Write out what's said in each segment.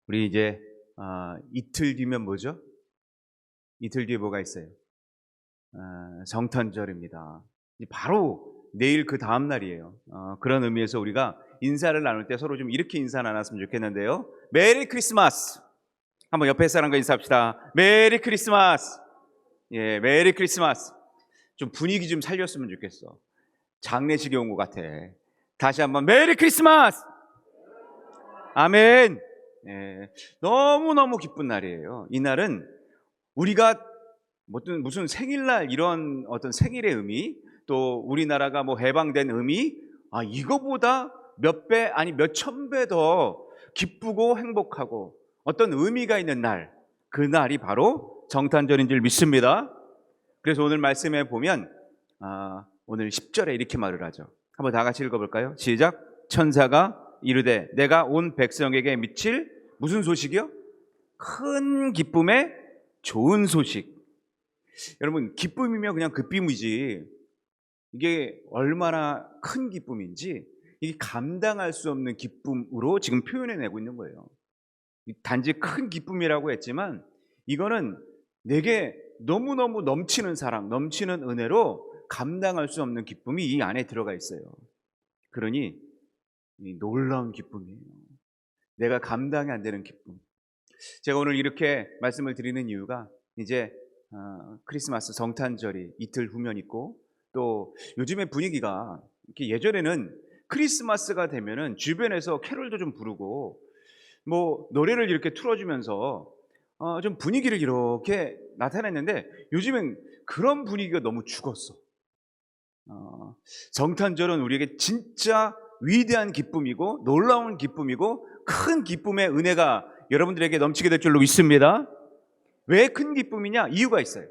우리 이제 이틀 뒤면 뭐죠? 이틀 뒤에 뭐가 있어요? 성탄절입니다. 바로 내일 그 다음 날이에요. 그런 의미에서 우리가 인사를 나눌 때 서로 좀 이렇게 인사 나눴으면 좋겠는데요. 메리 크리스마스. 한번 옆에 사람과 인사합시다. 메리 크리스마스. 예, 메리 크리스마스. 좀 분위기 좀 살렸으면 좋겠어. 장례식에 온 것 같아. 다시 한번 메리 크리스마스. 아멘. 예, 너무너무 기쁜 날이에요. 이 날은 우리가 무슨 생일날 이런 어떤 생일의 의미, 또 우리나라가 뭐 해방된 의미, 이거보다 몇 배, 아니 몇 천 배 더 기쁘고 행복하고 어떤 의미가 있는 날, 그 날이 바로 정탄절인 줄 믿습니다. 그래서 오늘 말씀에 보면 오늘 10절에 이렇게 말을 하죠. 한번 다 같이 읽어볼까요? 시작. 천사가 이르되 내가 온 백성에게 미칠 무슨 소식이요? 큰 기쁨의 좋은 소식. 여러분, 기쁨이면 그냥 기쁨이지 이게 얼마나 큰 기쁨인지 이게 감당할 수 없는 기쁨으로 지금 표현해내고 있는 거예요. 단지 큰 기쁨이라고 했지만 이거는 내게 너무너무 넘치는 사랑, 넘치는 은혜로 감당할 수 없는 기쁨이 이 안에 들어가 있어요. 그러니 이 놀라운 기쁨이에요. 내가 감당이 안 되는 기쁨. 제가 오늘 이렇게 말씀을 드리는 이유가 이제 크리스마스 성탄절이 이틀 후면 있고, 또 요즘의 분위기가 이렇게 예전에는 크리스마스가 되면은 주변에서 캐롤도 좀 부르고 뭐 노래를 이렇게 틀어주면서 좀 분위기를 이렇게 나타냈는데 요즘엔 그런 분위기가 너무 죽었어. 성탄절은 우리에게 진짜 위대한 기쁨이고 놀라운 기쁨이고 큰 기쁨의 은혜가 여러분들에게 넘치게 될 줄로 믿습니다. 왜 큰 기쁨이냐? 이유가 있어요.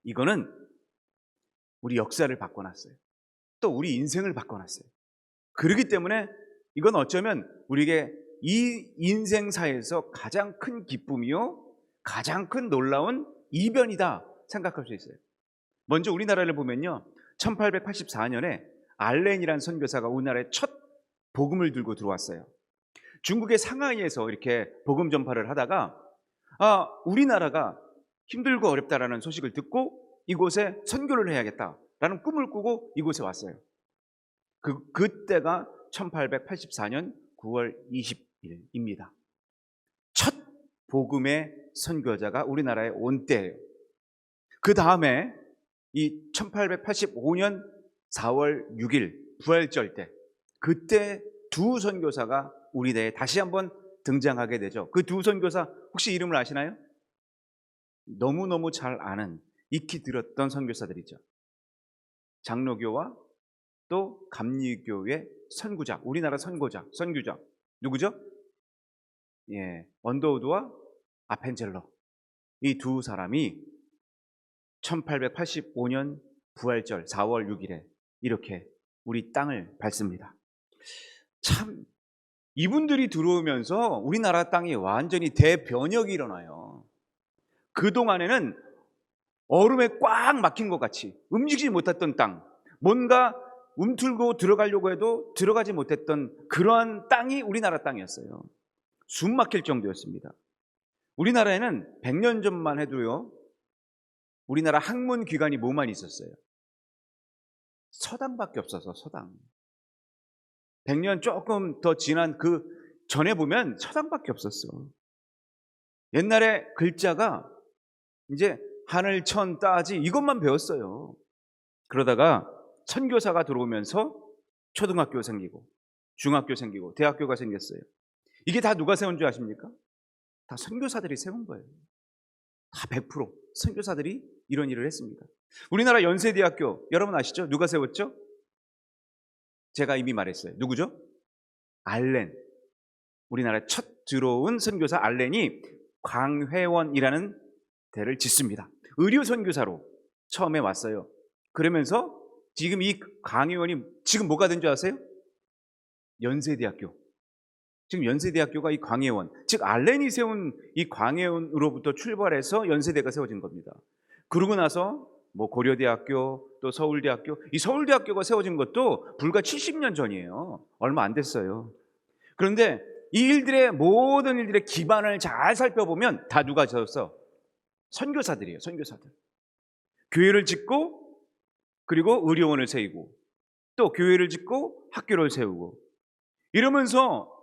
이거는 우리 역사를 바꿔놨어요. 또 우리 인생을 바꿔놨어요. 그렇기 때문에 이건 어쩌면 우리에게 이 인생사에서 가장 큰 기쁨이요 가장 큰 놀라운 이변이다 생각할 수 있어요. 먼저 우리나라를 보면요, 1884년에 알렌이라는 선교사가 우리나라에 첫 복음을 들고 들어왔어요. 중국의 상하이에서 이렇게 복음 전파를 하다가 우리나라가 힘들고 어렵다라는 소식을 듣고 이곳에 선교를 해야겠다라는 꿈을 꾸고 이곳에 왔어요. 그때가 1884년 9월 20일입니다. 첫 복음의 선교자가 우리나라에 온 때예요. 그 다음에 이 1885년 4월 6일 부활절 때, 그때 두 선교사가 우리나라에 다시 한번 등장하게 되죠. 그 두 선교사 혹시 이름을 아시나요? 너무너무 잘 아는, 익히 들었던 선교사들이죠. 장로교와 또 감리교의 선구자, 우리나라 선교자 누구죠? 예, 언더우드와 아펜젤러. 이 두 사람이 1885년 부활절 4월 6일에 이렇게 우리 땅을 밟습니다. 참, 이분들이 들어오면서 우리나라 땅이 완전히 대변혁이 일어나요. 그동안에는 얼음에 꽉 막힌 것 같이 움직이지 못했던 땅, 뭔가 움틀고 들어가려고 해도 들어가지 못했던 그러한 땅이 우리나라 땅이었어요. 숨 막힐 정도였습니다. 우리나라에는 100년 전만 해도요, 우리나라 학문기관이 뭐만 있었어요? 서당밖에 없어서 서당. 100년 조금 더 지난 그 전에 보면 서당밖에 없었어. 옛날에 글자가 이제 하늘, 천, 따지 이것만 배웠어요. 그러다가 선교사가 들어오면서 초등학교 생기고 중학교 생기고 대학교가 생겼어요. 이게 다 누가 세운 줄 아십니까? 다 선교사들이 세운 거예요. 다 100% 선교사들이 이런 일을 했습니다. 우리나라 연세대학교 여러분 아시죠? 누가 세웠죠? 제가 이미 말했어요. 누구죠? 알렌. 우리나라에 첫 들어온 선교사 알렌이 광회원이라는 대를 짓습니다. 의료 선교사로 처음에 왔어요. 그러면서 지금 이 광회원이 지금 뭐가 된 줄 아세요? 연세대학교. 지금 연세대학교가 이 광회원, 즉 알렌이 세운 이 광회원으로부터 출발해서 연세대가 세워진 겁니다. 그러고 나서 뭐 고려대학교, 또 서울대학교, 이 서울대학교가 세워진 것도 불과 70년 전이에요. 얼마 안 됐어요. 그런데 이 일들의 모든 일들의 기반을 잘 살펴보면 다 누가 지었어? 선교사들이에요. 선교사들. 교회를 짓고 그리고 의료원을 세우고 또 교회를 짓고 학교를 세우고 이러면서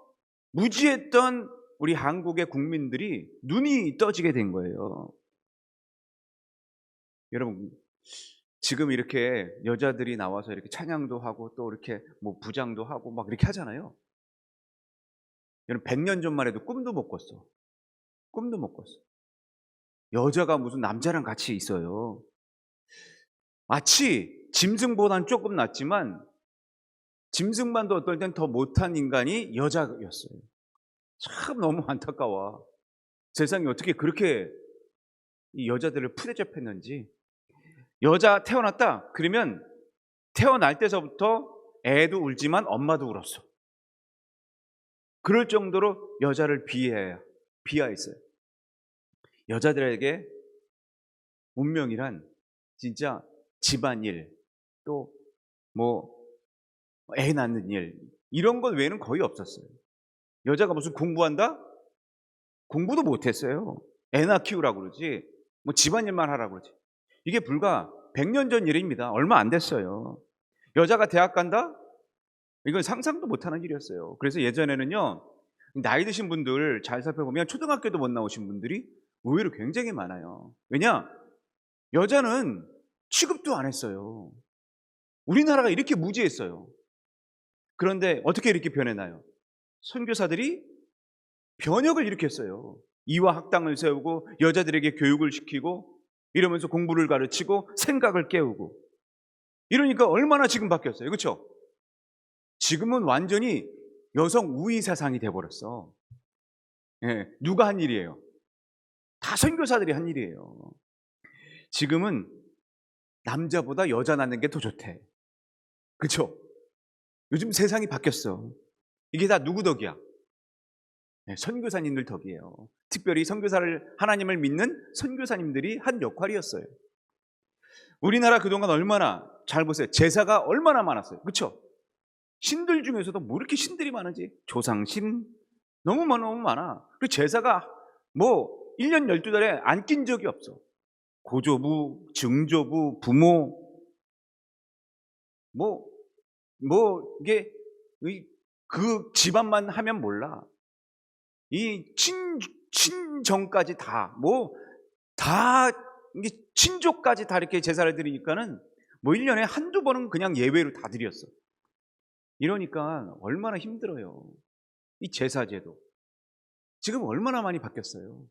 무지했던 우리 한국의 국민들이 눈이 떠지게 된 거예요. 여러분, 지금 이렇게 여자들이 나와서 이렇게 찬양도 하고 또 이렇게 뭐 부장도 하고 막 이렇게 하잖아요. 여러분, 100년 전만 해도 꿈도 못 꿨어. 꿈도 못 꿨어. 여자가 무슨 남자랑 같이 있어요. 마치 짐승보다는 조금 낫지만 짐승만도 어떨 땐 더 못한 인간이 여자였어요. 참 너무 안타까워. 세상이 어떻게 그렇게 이 여자들을 푸대접했는지. 여자 태어났다 그러면 태어날 때서부터 애도 울지만 엄마도 울었어. 그럴 정도로 여자를 비하했어요. 여자들에게 운명이란 진짜 집안일 또 뭐 애 낳는 일 이런 것 외에는 거의 없었어요. 여자가 무슨 공부한다? 공부도 못했어요. 애나 키우라고 그러지 뭐 집안일만 하라고 그러지. 이게 불과 100년 전 일입니다. 얼마 안 됐어요. 여자가 대학 간다? 이건 상상도 못하는 일이었어요. 그래서 예전에는요, 나이 드신 분들 잘 살펴보면 초등학교도 못 나오신 분들이 의외로 굉장히 많아요. 왜냐? 여자는 취급도 안 했어요. 우리나라가 이렇게 무지했어요. 그런데 어떻게 이렇게 변해나요? 선교사들이 변혁을 일으켰어요. 이화 학당을 세우고 여자들에게 교육을 시키고 이러면서 공부를 가르치고 생각을 깨우고 이러니까 얼마나 지금 바뀌었어요. 그렇죠? 지금은 완전히 여성 우위 세상이 돼버렸어. 예, 누가 한 일이에요? 다 선교사들이 한 일이에요. 지금은 남자보다 여자 낳는 게 더 좋대. 그렇죠? 요즘 세상이 바뀌었어. 이게 다 누구 덕이야? 네, 선교사님들 덕이에요. 특별히 하나님을 믿는 선교사님들이 한 역할이었어요. 우리나라 그동안 얼마나, 잘 보세요. 제사가 얼마나 많았어요. 그렇죠? 신들 중에서도 뭐 이렇게 신들이 많은지. 조상신 너무 많아. 그리고 제사가 뭐 1년 12달에 안 낀 적이 없어. 고조부, 증조부, 부모 이게 그 집안만 하면 몰라. 이 친정까지 이게 친족까지 다 이렇게 제사를 드리니까는 뭐 1년에 한두 번은 그냥 예외로 다 드렸어. 이러니까 얼마나 힘들어요. 이 제사제도. 지금 얼마나 많이 바뀌었어요.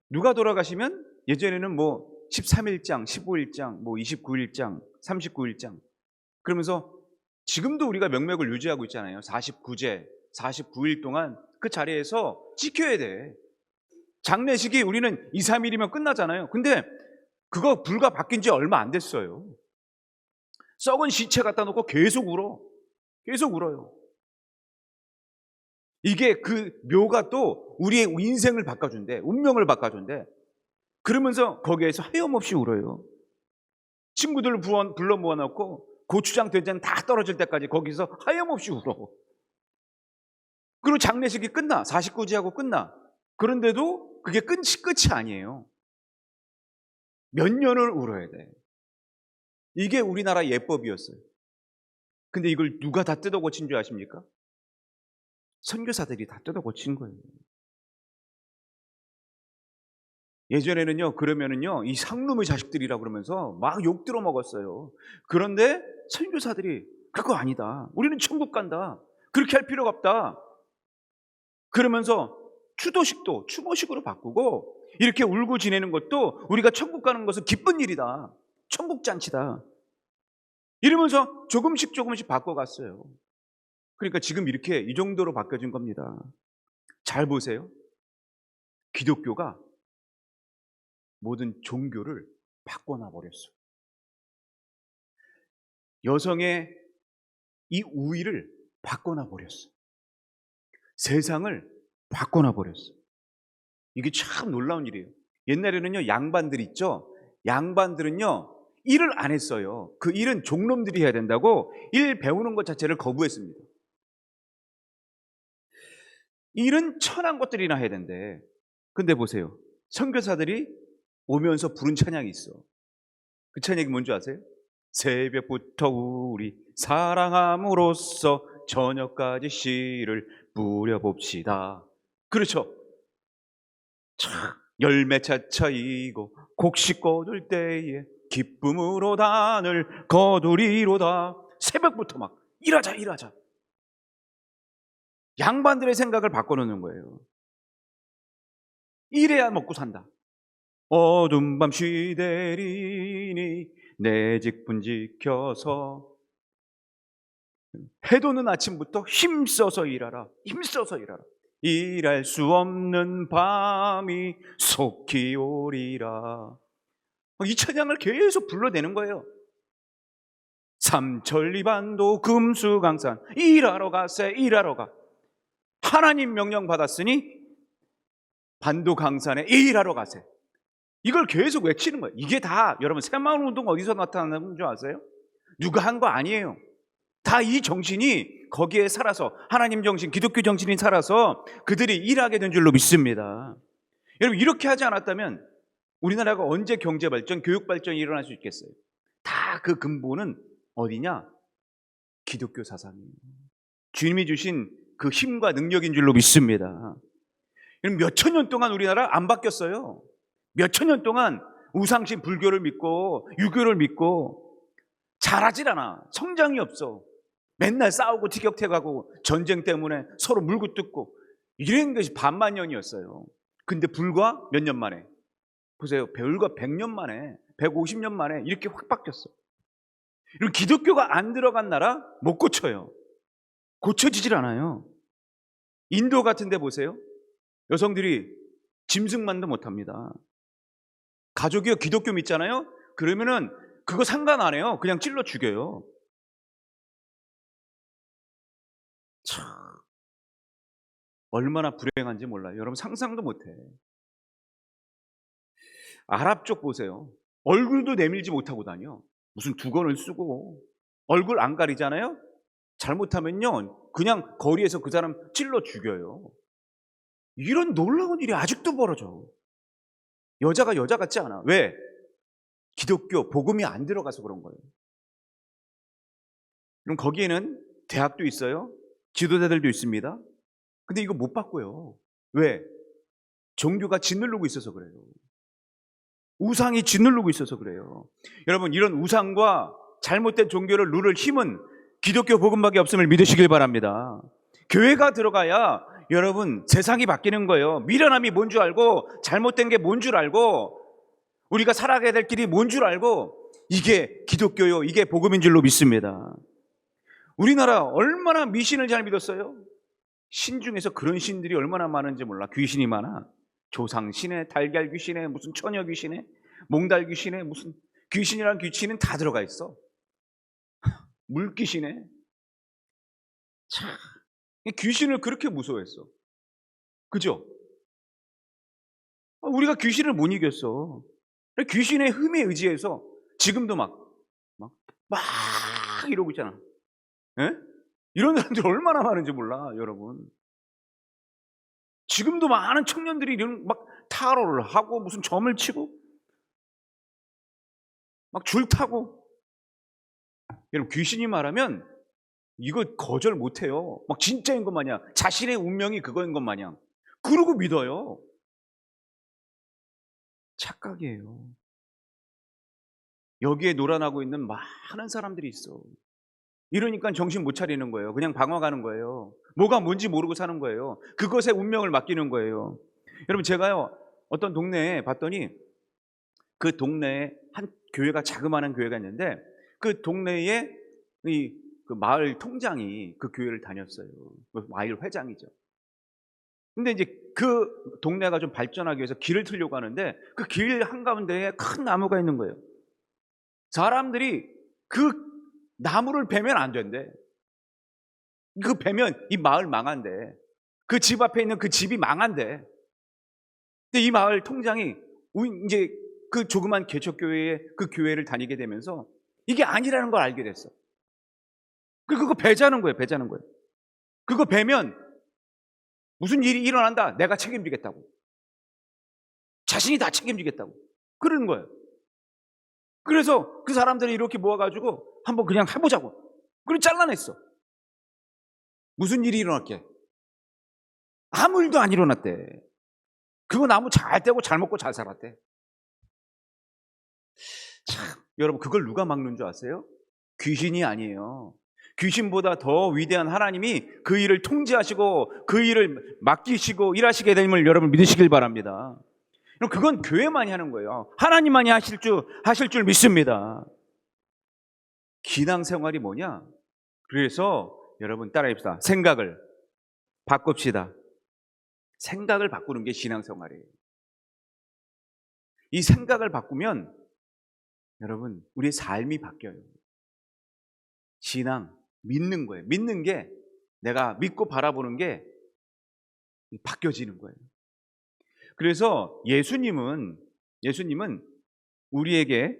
누가 돌아가시면 예전에는 뭐 13일장, 15일장, 뭐 29일장, 39일장 그러면서 지금도 우리가 명맥을 유지하고 있잖아요. 49제, 49일 동안 그 자리에서 지켜야 돼. 장례식이 우리는 2, 3일이면 끝나잖아요. 근데 그거 불과 바뀐 지 얼마 안 됐어요. 썩은 시체 갖다 놓고 계속 울어. 계속 울어요. 이게 그 묘가 또 우리의 인생을 바꿔준대. 운명을 바꿔준대. 그러면서 거기에서 하염없이 울어요. 친구들을 불러 모아놓고 고추장, 된장 다 떨어질 때까지 거기서 하염없이 울어. 그리고 장례식이 끝나. 49제하고 끝나. 그런데도 그게 끝이 아니에요. 몇 년을 울어야 돼. 이게 우리나라 예법이었어요. 근데 이걸 누가 다 뜯어 고친 줄 아십니까? 선교사들이 다 뜯어 고친 거예요. 예전에는요, 그러면은요, 이 상놈의 자식들이라 그러면서 막 욕 들어 먹었어요. 그런데 선교사들이 그거 아니다. 우리는 천국 간다. 그렇게 할 필요가 없다. 그러면서 추도식도 추모식으로 바꾸고 이렇게 울고 지내는 것도 우리가 천국 가는 것은 기쁜 일이다. 천국 잔치다. 이러면서 조금씩 바꿔갔어요. 그러니까 지금 이렇게 이 정도로 바뀌어진 겁니다. 잘 보세요. 기독교가 모든 종교를 바꿔놔 버렸어. 여성의 이 우위를 바꿔놔 버렸어. 세상을 바꿔놔 버렸어. 이게 참 놀라운 일이에요. 옛날에는요, 양반들 있죠? 양반들은요, 일을 안 했어요. 그 일은 종놈들이 해야 된다고 일 배우는 것 자체를 거부했습니다. 이런 천한 것들이나 해야 된대. 근데 보세요. 선교사들이 오면서 부른 찬양이 있어. 그 찬양이 뭔지 아세요? 새벽부터 우리 사랑함으로써 저녁까지 씨를 뿌려봅시다. 그렇죠. 참 열매 차차이고 곡식 거둘 때에 기쁨으로 단을 거두리로다. 새벽부터 막 일하자. 양반들의 생각을 바꿔놓는 거예요. 이래야 먹고 산다. 어둠 밤 쉬되리니 내 직분 지켜서. 해도는 아침부터 힘써서 일하라. 일할 수 없는 밤이 속히 오리라. 이 찬양을 계속 불러대는 거예요. 삼천리반도 금수강산 일하러 가세. 하나님 명령 받았으니 반도 강산에 일하러 가세. 이걸 계속 외치는 거예요. 이게 다 여러분 새마을운동 어디서 나타나는 줄 아세요? 누가 한 거 아니에요. 다 이 정신이 거기에 살아서 하나님 정신, 기독교 정신이 살아서 그들이 일하게 된 줄로 믿습니다. 여러분 이렇게 하지 않았다면 우리나라가 언제 경제 발전, 교육 발전이 일어날 수 있겠어요? 다 그 근본은 어디냐? 기독교 사상이에요. 주님이 주신 그 힘과 능력인 줄로 믿습니다. 몇천 년 동안 우리나라 안 바뀌었어요. 몇천 년 동안 우상신 불교를 믿고 유교를 믿고 잘하질 않아. 성장이 없어. 맨날 싸우고 티격태격하고 전쟁 때문에 서로 물고 뜯고 이런 것이 반만년이었어요. 근데 불과 몇 년 만에 보세요. 불과 100년 만에 150년 만에 이렇게 확 바뀌었어. 이런 기독교가 안 들어간 나라 못 고쳐요. 고쳐지질 않아요. 인도 같은 데 보세요. 여성들이 짐승만도 못합니다. 가족이 기독교 믿잖아요. 그러면은 그거 상관 안 해요. 그냥 찔러 죽여요. 참 얼마나 불행한지 몰라요. 여러분 상상도 못해. 아랍 쪽 보세요. 얼굴도 내밀지 못하고 다녀. 무슨 두건을 쓰고 얼굴 안 가리잖아요. 잘못하면요 그냥 거리에서 그 사람 찔러 죽여요. 이런 놀라운 일이 아직도 벌어져. 여자가 여자 같지 않아. 왜? 기독교 복음이 안 들어가서 그런 거예요. 그럼 거기에는 대학도 있어요. 지도자들도 있습니다. 근데 이거 못 바꿔요. 왜? 종교가 짓누르고 있어서 그래요. 우상이 짓누르고 있어서 그래요. 여러분 이런 우상과 잘못된 종교를 누를 힘은 기독교 복음밖에 없음을 믿으시길 바랍니다. 교회가 들어가야 여러분 세상이 바뀌는 거예요. 미련함이 뭔 줄 알고 잘못된 게 뭔 줄 알고 우리가 살아가야 될 길이 뭔 줄 알고 이게 기독교요, 이게 복음인 줄로 믿습니다. 우리나라 얼마나 미신을 잘 믿었어요? 신 중에서 그런 신들이 얼마나 많은지 몰라. 귀신이 많아. 조상신에, 달걀 귀신에, 무슨 처녀 귀신에, 몽달 귀신에, 무슨 귀신이란 귀신은 다 들어가 있어. 물귀신에. 참, 귀신을 그렇게 무서워했어. 그죠? 우리가 귀신을 못 이겼어. 귀신의 흠에 의지해서 지금도 막 이러고 있잖아. 예? 이런 사람들 얼마나 많은지 몰라, 여러분. 지금도 많은 청년들이 이런 막 타로를 하고 무슨 점을 치고 막 줄 타고. 여러분 귀신이 말하면 이거 거절 못해요. 막 진짜인 것 마냥 자신의 운명이 그거인 것 마냥 그러고 믿어요. 착각이에요. 여기에 놀아나고 있는 많은 사람들이 있어. 이러니까 정신 못 차리는 거예요. 그냥 방황하는 거예요. 뭐가 뭔지 모르고 사는 거예요. 그것에 운명을 맡기는 거예요. 여러분 제가요 어떤 동네에 봤더니 그 동네에 한 교회가 자그마한 교회가 있는데 그 동네에 그 마을 통장이 그 교회를 다녔어요. 마을 회장이죠. 근데 이제 그 동네가 좀 발전하기 위해서 길을 틀려고 하는데 그 길 한가운데에 큰 나무가 있는 거예요. 사람들이 그 나무를 베면 안 된대. 그 베면 이 마을 망한대. 그 집 앞에 있는 그 집이 망한대. 근데 이 마을 통장이 이제 그 조그만 개척교회에 그 교회를 다니게 되면서 이게 아니라는 걸 알게 됐어. 그거 배자는 거예요. 그거 베면 무슨 일이 일어난다, 내가 책임지겠다고. 자신이 다 책임지겠다고. 그러는 거예요. 그래서 그 사람들이 이렇게 모아가지고 한번 그냥 해보자고. 그리고 잘라냈어. 무슨 일이 일어났게? 아무 일도 안 일어났대. 그거 나무 잘 떼고 잘 먹고 잘 살았대. 참, 여러분, 그걸 누가 막는 줄 아세요? 귀신이 아니에요. 귀신보다 더 위대한 하나님이 그 일을 통제하시고 그 일을 맡기시고 일하시게 됨을 여러분 믿으시길 바랍니다. 그건 교회만이 하는 거예요. 하나님만이 하실 줄 믿습니다. 신앙생활이 뭐냐? 그래서 여러분 따라합시다. 생각을 바꿉시다. 생각을 바꾸는 게 신앙생활이에요. 이 생각을 바꾸면 여러분 우리의 삶이 바뀌어요. 신앙, 믿는 거예요. 믿는 게, 내가 믿고 바라보는 게 바뀌어지는 거예요. 그래서 예수님은 우리에게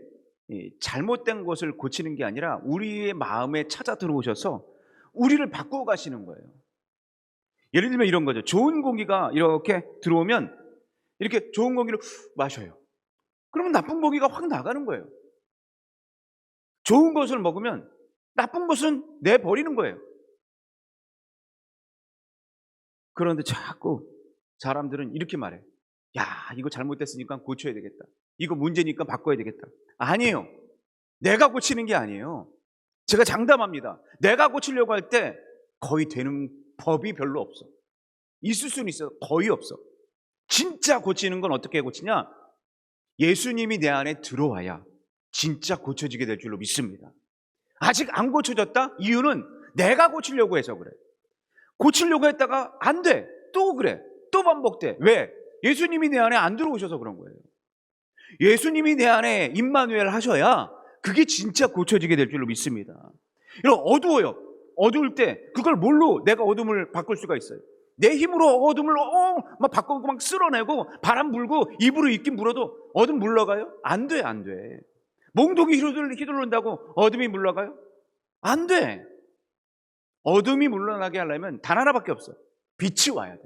잘못된 것을 고치는 게 아니라 우리의 마음에 찾아 들어오셔서 우리를 바꾸어 가시는 거예요. 예를 들면 이런 거죠. 좋은 공기가 이렇게 들어오면 이렇게 좋은 공기를 마셔요. 그러면 나쁜 공기가 확 나가는 거예요. 좋은 것을 먹으면 나쁜 것은 내버리는 거예요. 그런데 자꾸 사람들은 이렇게 말해. 야, 이거 잘못됐으니까 고쳐야 되겠다. 이거 문제니까 바꿔야 되겠다. 아니에요. 내가 고치는 게 아니에요. 제가 장담합니다. 내가 고치려고 할 때 거의 되는 법이 별로 없어. 있을 수는 있어. 거의 없어. 진짜 고치는 건 어떻게 고치냐? 예수님이 내 안에 들어와야 진짜 고쳐지게 될 줄로 믿습니다. 아직 안 고쳐졌다? 이유는 내가 고치려고 해서 그래. 고치려고 했다가 안 돼. 또 그래. 또 반복돼. 왜? 예수님이 내 안에 안 들어오셔서 그런 거예요. 예수님이 내 안에 임마누엘 하셔야 그게 진짜 고쳐지게 될 줄로 믿습니다. 여러분, 어두워요. 어두울 때 그걸 뭘로 내가 어둠을 바꿀 수가 있어요? 내 힘으로 어둠을 막 바꾸고 막 쓸어내고 바람 불고 입으로 입긴 불어도 어둠 물러가요? 안 돼, 안 돼. 몽둥이 휘둘른다고 어둠이 물러가요? 안 돼. 어둠이 물러나게 하려면 단 하나밖에 없어. 빛이 와야 돼.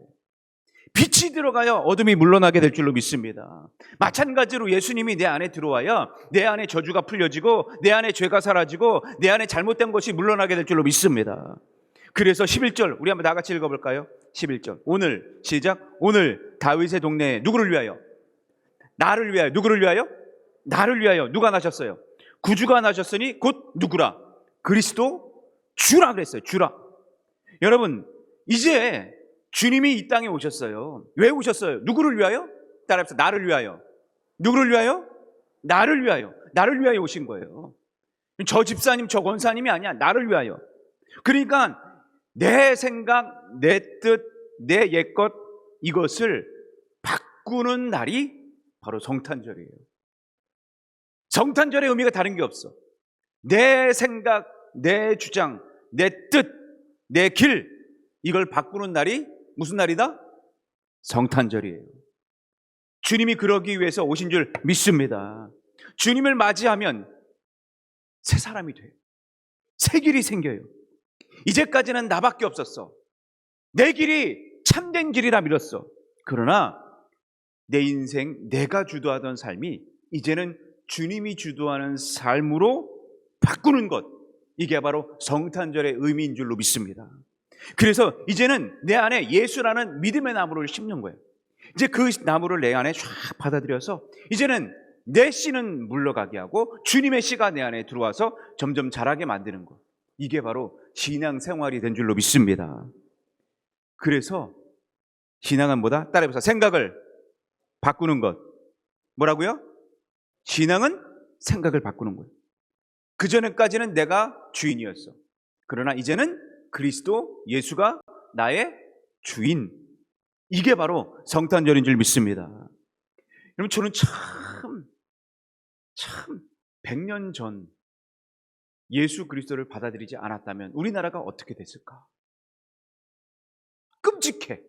빛이 들어가야 어둠이 물러나게 될 줄로 믿습니다. 마찬가지로 예수님이 내 안에 들어와야 내 안에 저주가 풀려지고 내 안에 죄가 사라지고 내 안에 잘못된 것이 물러나게 될 줄로 믿습니다. 그래서 11절 우리 한번 다 같이 읽어볼까요? 11절 오늘 시작. 오늘 다윗의 동네에 누구를 위하여? 나를 위하여. 누구를 위하여? 나를 위하여. 누가 나셨어요? 구주가 나셨으니 곧 누구라? 그리스도 주라 그랬어요. 주라. 여러분, 이제 주님이 이 땅에 오셨어요. 왜 오셨어요? 누구를 위하여? 따라합시다. 나를 위하여. 누구를 위하여? 나를 위하여. 나를 위하여 오신 거예요. 저 집사님, 저 권사님이 아니야. 나를 위하여. 그러니까 내 생각, 내 뜻, 내 옛것 이것을 바꾸는 날이 바로 성탄절이에요. 성탄절의 의미가 다른 게 없어. 내 생각, 내 주장, 내 뜻, 내 길 이걸 바꾸는 날이 무슨 날이다? 성탄절이에요. 주님이 그러기 위해서 오신 줄 믿습니다. 주님을 맞이하면 새 사람이 돼요. 새 길이 생겨요. 이제까지는 나밖에 없었어. 내 길이 참된 길이라 믿었어. 그러나 내 인생 내가 주도하던 삶이 이제는 주님이 주도하는 삶으로 바꾸는 것, 이게 바로 성탄절의 의미인 줄로 믿습니다. 그래서 이제는 내 안에 예수라는 믿음의 나무를 심는 거예요. 이제 그 나무를 내 안에 쫙 받아들여서 이제는 내 씨는 물러가게 하고 주님의 씨가 내 안에 들어와서 점점 자라게 만드는 것, 이게 바로 신앙생활이 된 줄로 믿습니다. 그래서 신앙은 뭐다? 따라해보세요. 생각을 바꾸는 것. 뭐라고요? 신앙은 생각을 바꾸는 거예요. 그전에까지는 내가 주인이었어. 그러나 이제는 그리스도 예수가 나의 주인. 이게 바로 성탄절인 줄 믿습니다. 여러분, 저는 참 100년 전 예수 그리스도를 받아들이지 않았다면 우리나라가 어떻게 됐을까? 끔찍해.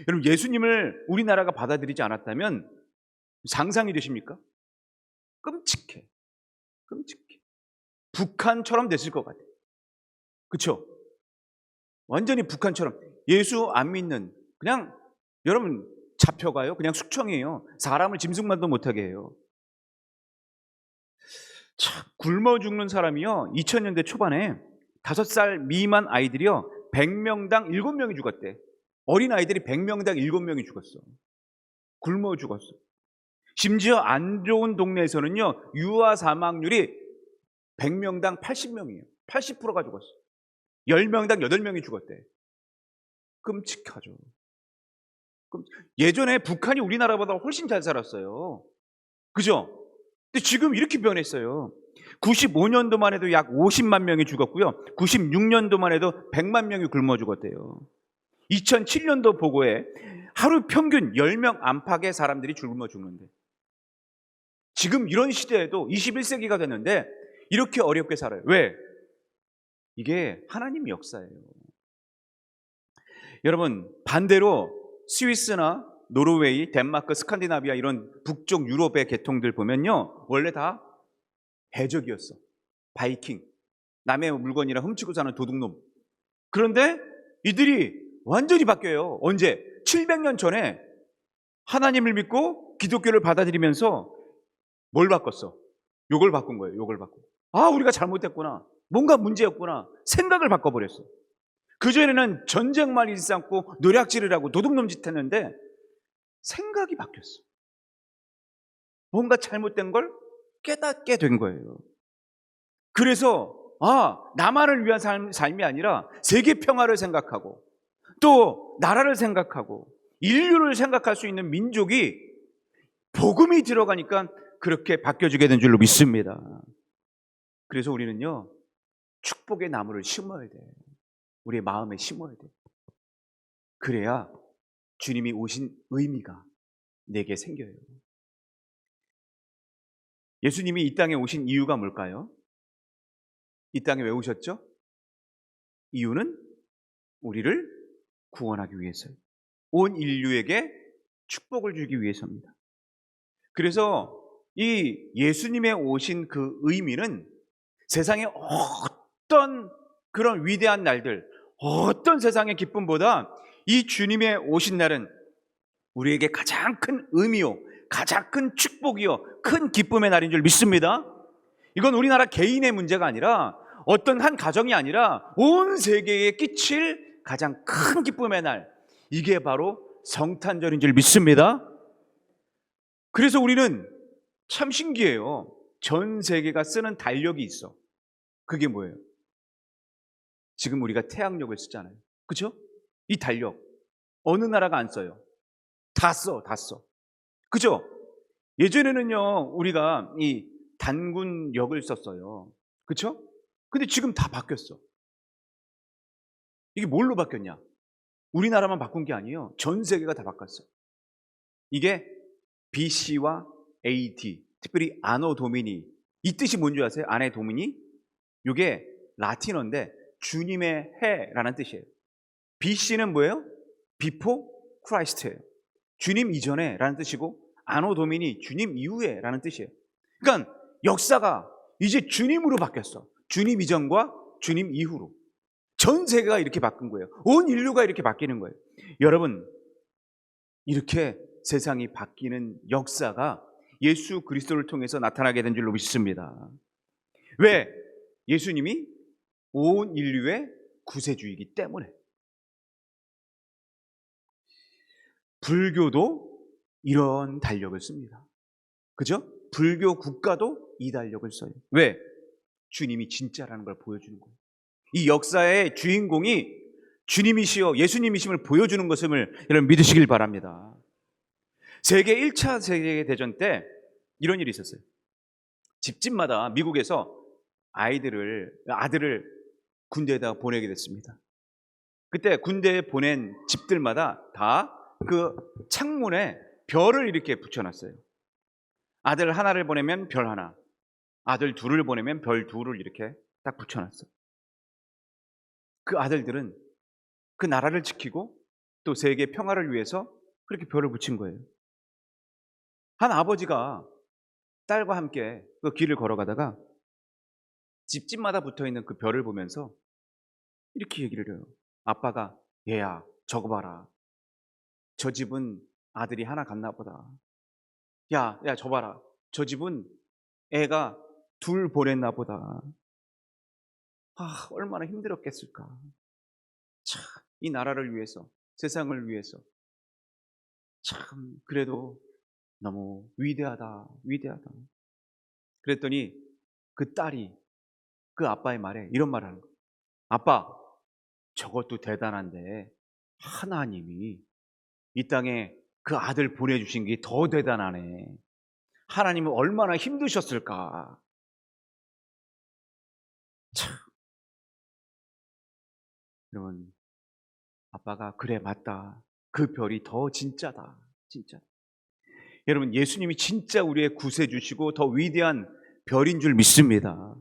여러분, 예수님을 우리나라가 받아들이지 않았다면 상상이 되십니까? 끔찍해. 끔찍해. 북한처럼 됐을 것 같아요. 그렇죠? 완전히 북한처럼. 예수 안 믿는 그냥 여러분 잡혀가요. 그냥 숙청이에요. 사람을 짐승만도 못하게 해요. 참 굶어 죽는 사람이요. 2000년대 초반에 5살 미만 아이들이요. 100명당 7명이 죽었대. 어린 아이들이 100명당 7명이 죽었어. 굶어 죽었어. 심지어 안 좋은 동네에서는요. 유아 사망률이 100명당 80명이에요. 80%가 죽었어. 10명당 8명이 죽었대. 끔찍하죠. 예전에 북한이 우리나라보다 훨씬 잘 살았어요. 그죠? 근데 지금 이렇게 변했어요. 95년도만 해도 약 50만 명이 죽었고요. 96년도만 해도 100만 명이 굶어 죽었대요. 2007년도 보고에 하루 평균 10명 안팎의 사람들이 굶어 죽는데, 지금 이런 시대에도 21세기가 됐는데 이렇게 어렵게 살아요. 왜? 이게 하나님 역사예요. 여러분, 반대로 스위스나 노르웨이, 덴마크, 스칸디나비아 이런 북쪽 유럽의 계통들 보면요, 원래 다 해적이었어. 바이킹, 남의 물건이라 훔치고 사는 도둑놈. 그런데 이들이 완전히 바뀌어요. 언제? 700년 전에 하나님을 믿고 기독교를 받아들이면서 뭘 바꿨어? 욕을 바꾼 거예요. 욕을 바꾸고. 아, 우리가 잘못했구나. 뭔가 문제였구나. 생각을 바꿔버렸어. 그전에는 전쟁만 일삼고 노략질을 하고 도둑놈 짓 했는데 생각이 바뀌었어. 뭔가 잘못된 걸 깨닫게 된 거예요. 그래서 나만을 위한 삶이 아니라 세계 평화를 생각하고 또 나라를 생각하고 인류를 생각할 수 있는 민족이 복음이 들어가니까 그렇게 바뀌어지게 된 줄로 믿습니다. 그래서 우리는요, 축복의 나무를 심어야 돼. 우리의 마음에 심어야 돼. 그래야 주님이 오신 의미가 내게 생겨요. 예수님이 이 땅에 오신 이유가 뭘까요? 이 땅에 왜 오셨죠? 이유는 우리를 구원하기 위해서요. 온 인류에게 축복을 주기 위해서입니다. 그래서 이 예수님의 오신 그 의미는 세상의 어떤 그런 위대한 날들, 어떤 세상의 기쁨보다 이 주님의 오신 날은 우리에게 가장 큰 의미요, 가장 큰 축복이요, 큰 기쁨의 날인 줄 믿습니다. 이건 우리나라 개인의 문제가 아니라 어떤 한 가정이 아니라 온 세계에 끼칠 가장 큰 기쁨의 날, 이게 바로 성탄절인 줄 믿습니다. 그래서 우리는 참 신기해요. 전 세계가 쓰는 달력이 있어. 그게 뭐예요? 지금 우리가 태양력을 쓰잖아요. 그렇죠? 이 달력 어느 나라가 안 써요? 다 써. 그죠? 예전에는요, 우리가 이 단군력을 썼어요. 그쵸? 근데 지금 다 바뀌었어. 이게 뭘로 바뀌었냐? 우리나라만 바꾼 게 아니에요. 전 세계가 다 바꿨어. 이게 BC와 AD, 특별히 아노 도미니. 이 뜻이 뭔지 아세요? 아네 도미니? 이게 라틴어인데 주님의 해라는 뜻이에요. BC는 뭐예요? Before Christ예요. 주님 이전에 라는 뜻이고, 아노 도미니, 주님 이후에 라는 뜻이에요. 그러니까 역사가 이제 주님으로 바뀌었어. 주님 이전과 주님 이후로. 전 세계가 이렇게 바뀐 거예요. 온 인류가 이렇게 바뀌는 거예요. 여러분, 이렇게 세상이 바뀌는 역사가 예수 그리스도를 통해서 나타나게 된 줄로 믿습니다. 왜? 예수님이 온 인류의 구세주이기 때문에. 불교도 이런 달력을 씁니다. 그죠? 불교 국가도 이 달력을 써요. 왜? 주님이 진짜라는 걸 보여주는 거예요. 이 역사의 주인공이 주님이시여 예수님이심을 보여주는 것을 여러분 믿으시길 바랍니다. 세계 1차 세계대전 때 이런 일이 있었어요. 집집마다 미국에서 아들을 군대에다 보내게 됐습니다. 그때 군대에 보낸 집들마다 다 그 창문에 별을 이렇게 붙여놨어요. 아들 하나를 보내면 별 하나, 아들 둘을 보내면 별 둘을 이렇게 딱 붙여놨어요. 그 아들들은 그 나라를 지키고 또 세계 평화를 위해서 그렇게 별을 붙인 거예요. 한 아버지가 딸과 함께 그 길을 걸어가다가 집집마다 붙어있는 그 별을 보면서 이렇게 얘기를 해요. 아빠가 얘야 저거 봐라. 저 집은 아들이 하나 갔나 보다. 야, 저 봐라. 저 집은 애가 둘 보냈나 보다. 얼마나 힘들었겠을까. 참, 이 나라를 위해서, 세상을 위해서. 참, 그래도 너무 위대하다. 그랬더니 그 딸이 그 아빠의 말에 이런 말을 하는 거예요. 아빠, 저것도 대단한데 하나님이 이 땅에 그 아들 보내주신 게 더 대단하네. 하나님은 얼마나 힘드셨을까. 참. 여러분, 아빠가 그래 맞다. 그 별이 더 진짜다. 진짜. 여러분, 예수님이 진짜 우리의 구세주시고 더 위대한 별인 줄 믿습니다.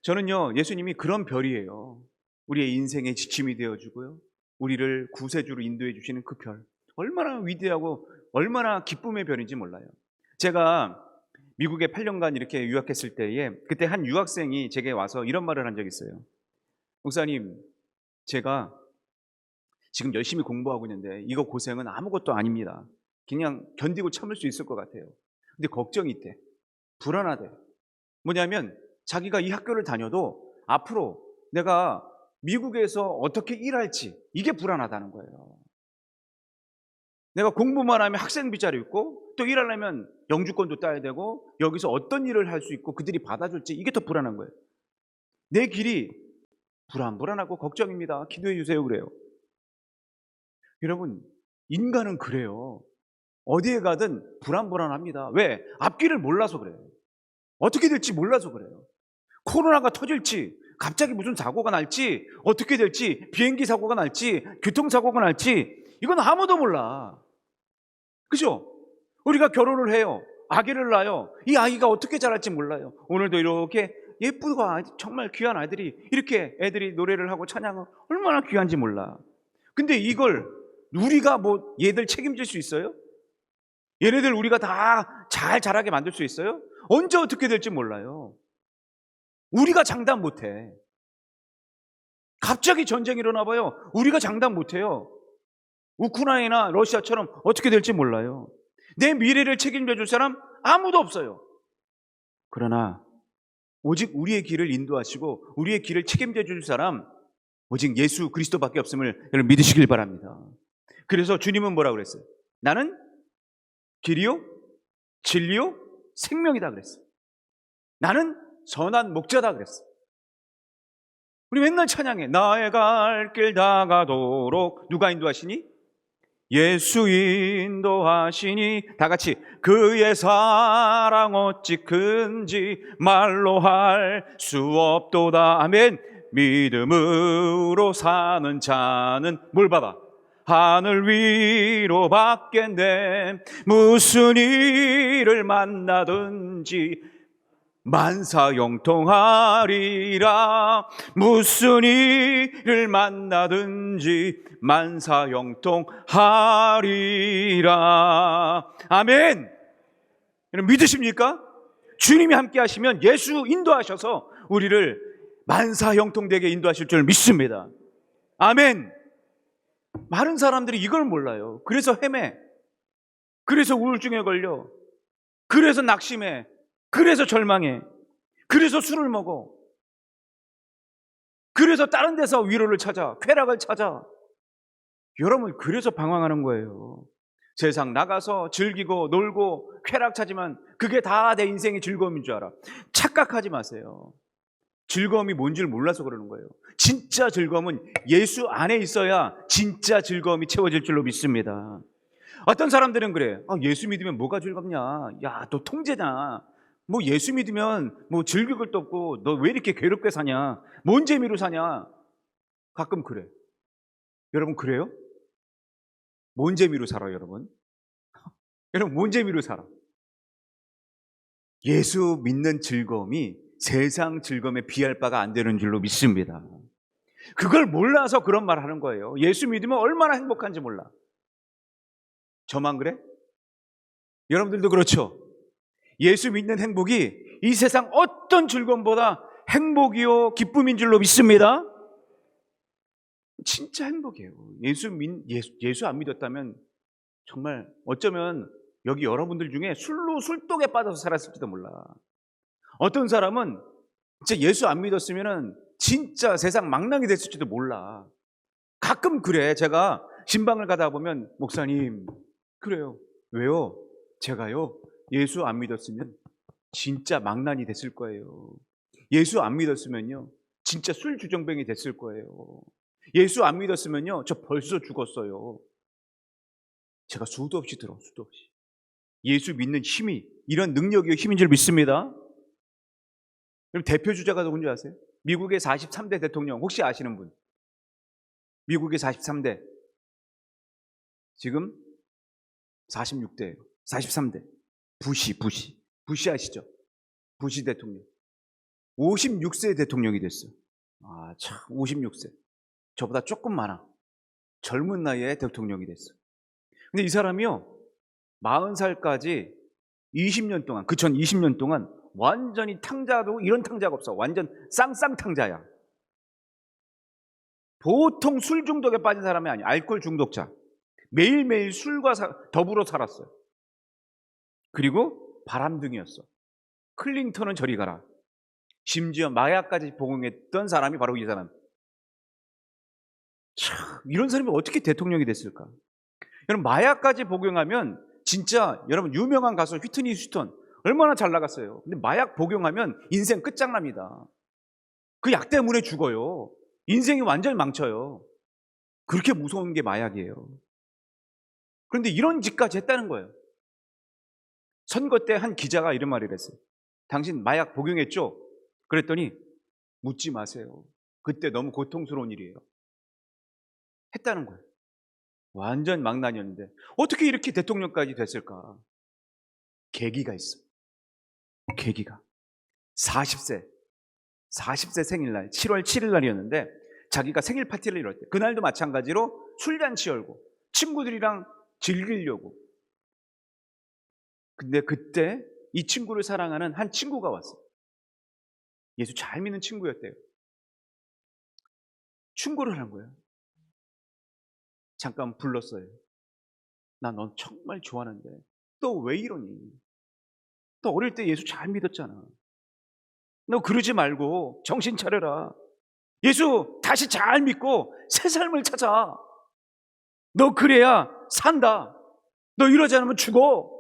저는요, 예수님이 그런 별이에요. 우리의 인생의 지침이 되어주고요, 우리를 구세주로 인도해 주시는 그 별, 얼마나 위대하고 얼마나 기쁨의 별인지 몰라요. 제가 미국에 8년간 이렇게 유학했을 때에 그때 한 유학생이 제게 와서 이런 말을 한 적이 있어요. 목사님, 제가 지금 열심히 공부하고 있는데 이거 고생은 아무것도 아닙니다. 그냥 견디고 참을 수 있을 것 같아요. 근데 걱정이 있대. 불안하대. 뭐냐면 자기가 이 학교를 다녀도 앞으로 내가 미국에서 어떻게 일할지, 이게 불안하다는 거예요. 내가 공부만 하면 학생비자료 있고 또 일하려면 영주권도 따야 되고 여기서 어떤 일을 할 수 있고 그들이 받아줄지, 이게 더 불안한 거예요. 내 길이 불안하고 걱정입니다. 기도해 주세요. 그래요. 여러분, 인간은 그래요. 어디에 가든 불안합니다. 왜? 앞길을 몰라서 그래요. 어떻게 될지 몰라서 그래요. 코로나가 터질지, 갑자기 무슨 사고가 날지, 어떻게 될지, 비행기 사고가 날지, 교통사고가 날지, 이건 아무도 몰라. 그죠? 우리가 결혼을 해요. 아기를 낳아요. 이 아기가 어떻게 자랄지 몰라요. 오늘도 이렇게 예쁘고 정말 귀한 아이들이, 이렇게 애들이 노래를 하고 찬양을 얼마나 귀한지 몰라. 근데 이걸 우리가 뭐 얘들 책임질 수 있어요? 얘네들 우리가 다 잘 자라게 만들 수 있어요? 언제 어떻게 될지 몰라요. 우리가 장담 못해. 갑자기 전쟁이 일어나 봐요. 우리가 장담 못해요. 우크라이나 러시아처럼 어떻게 될지 몰라요. 내 미래를 책임져 줄 사람 아무도 없어요. 그러나 오직 우리의 길을 인도하시고 우리의 길을 책임져 줄 사람 오직 예수 그리스도밖에 없음을 여러분 믿으시길 바랍니다. 그래서 주님은 뭐라고 그랬어요? 나는 길이요, 진리요, 생명이다 그랬어요. 나는 선한 목자다 그랬어요. 우리 맨날 찬양해. 나의 갈 길 다가도록 누가 인도하시니? 예수 인도하시니. 다 같이 그의 사랑 어찌 큰지 말로 할 수 없도다. 아멘. 믿음으로 사는 자는 뭘 받아? 하늘 위로 받겠네. 무슨 일을 만나든지 만사형통하리라. 무슨 일을 만나든지 만사형통하리라. 아멘. 여러분 믿으십니까? 주님이 함께 하시면, 예수 인도하셔서 우리를 만사형통되게 인도하실 줄 믿습니다. 아멘. 많은 사람들이 이걸 몰라요. 그래서 헤매, 그래서 우울증에 걸려, 그래서 낙심해, 그래서 절망해, 그래서 술을 먹어, 그래서 다른 데서 위로를 찾아, 쾌락을 찾아. 여러분, 그래서 방황하는 거예요. 세상 나가서 즐기고 놀고 쾌락 찾으면 그게 다 내 인생의 즐거움인 줄 알아. 착각하지 마세요. 즐거움이 뭔 줄 몰라서 그러는 거예요. 진짜 즐거움은 예수 안에 있어야 진짜 즐거움이 채워질 줄로 믿습니다. 어떤 사람들은 그래. 예수 믿으면 뭐가 즐겁냐? 야, 너 통제냐? 뭐 예수 믿으면 뭐 즐길 것도 없고 너 왜 이렇게 괴롭게 사냐? 뭔 재미로 사냐? 가끔 그래. 여러분 그래요? 뭔 재미로 살아요, 여러분? 여러분 뭔 재미로 살아? 예수 믿는 즐거움이 세상 즐거움에 비할 바가 안 되는 줄로 믿습니다. 그걸 몰라서 그런 말 하는 거예요. 예수 믿으면 얼마나 행복한지 몰라. 저만 그래? 여러분들도 그렇죠? 예수 믿는 행복이 이 세상 어떤 즐거움보다 행복이요 기쁨인 줄로 믿습니다. 진짜 행복해요. 예수 안 믿었다면 정말 어쩌면 여기 여러분들 중에 술독에 빠져서 살았을지도 몰라. 어떤 사람은 진짜 예수 안 믿었으면은 진짜 세상 망랑이 됐을지도 몰라. 가끔 그래. 제가 신방을 가다 보면 목사님 그래요. 왜요? 제가요 예수 안 믿었으면 진짜 망난이 됐을 거예요. 예수 안 믿었으면요 진짜 술주정뱅이 됐을 거예요. 예수 안 믿었으면요 저 벌써 죽었어요. 제가 수도 없이 들어, 수도 없이. 예수 믿는 힘이 이런 능력이 힘인 줄 믿습니다. 그럼 대표 주자가 누군지 아세요? 미국의 43대 대통령 혹시 아시는 분? 미국의 43대 지금 46대예요. 43대 부시 아시죠? 부시 대통령 56세 대통령이 됐어요. 아, 참 56세 저보다 조금 많아. 젊은 나이에 대통령이 됐어요. 근데 이 사람이요 40살까지 20년 동안 그 전 20년 동안 완전히 탕자도 이런 탕자가 없어. 완전 쌍쌍탕자야. 보통 술 중독에 빠진 사람이 아니야. 알코올 중독자. 매일매일 술과 더불어 살았어요. 그리고 바람둥이였어. 클린턴은 저리 가라. 심지어 마약까지 복용했던 사람이 바로 이 사람. 참, 이런 사람이 어떻게 대통령이 됐을까? 여러분 마약까지 복용하면 진짜 여러분 유명한 가수 휘트니 휴스턴 얼마나 잘 나갔어요. 근데 마약 복용하면 인생 끝장납니다. 그 약 때문에 죽어요. 인생이 완전히 망쳐요. 그렇게 무서운 게 마약이에요. 그런데 이런 짓까지 했다는 거예요. 선거 때 한 기자가 이런 말을 했어요. 당신 마약 복용했죠? 그랬더니 묻지 마세요. 그때 너무 고통스러운 일이에요. 했다는 거예요. 완전 망난이었는데 어떻게 이렇게 대통령까지 됐을까? 계기가 있어. 계기가 40세 생일날 7월 7일 날이었는데 자기가 생일 파티를 열었대. 그날도 마찬가지로 술잔치 열고 친구들이랑 즐기려고. 근데 그때 이 친구를 사랑하는 한 친구가 왔어요. 예수 잘 믿는 친구였대요. 충고를 한 거예요. 잠깐 불렀어요. 나 넌 정말 좋아하는데 너 왜 이러니? 너 어릴 때 예수 잘 믿었잖아. 너 그러지 말고 정신 차려라. 예수 다시 잘 믿고 새 삶을 찾아. 너 그래야 산다. 너 이러지 않으면 죽어.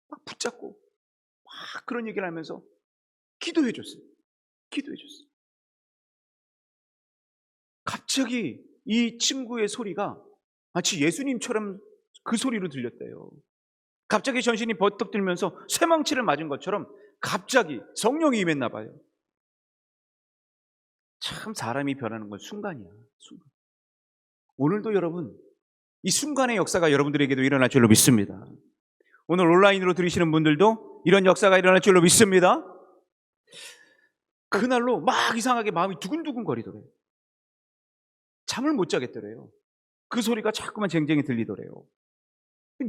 막 붙잡고 막 그런 얘기를 하면서 기도해 줬어요. 갑자기 이 친구의 소리가 마치 예수님처럼 그 소리로 들렸대요. 갑자기 전신이 버떡 들면서 쇠망치를 맞은 것처럼 갑자기 성령이 임했나 봐요. 참 사람이 변하는 건 순간이야. 순간. 오늘도 여러분 이 순간의 역사가 여러분들에게도 일어날 줄로 믿습니다. 오늘 온라인으로 들으시는 분들도 이런 역사가 일어날 줄로 믿습니다. 그날로 막 이상하게 마음이 두근두근 거리더래요. 잠을 못 자겠더래요. 그 소리가 자꾸만 쟁쟁이 들리더래요.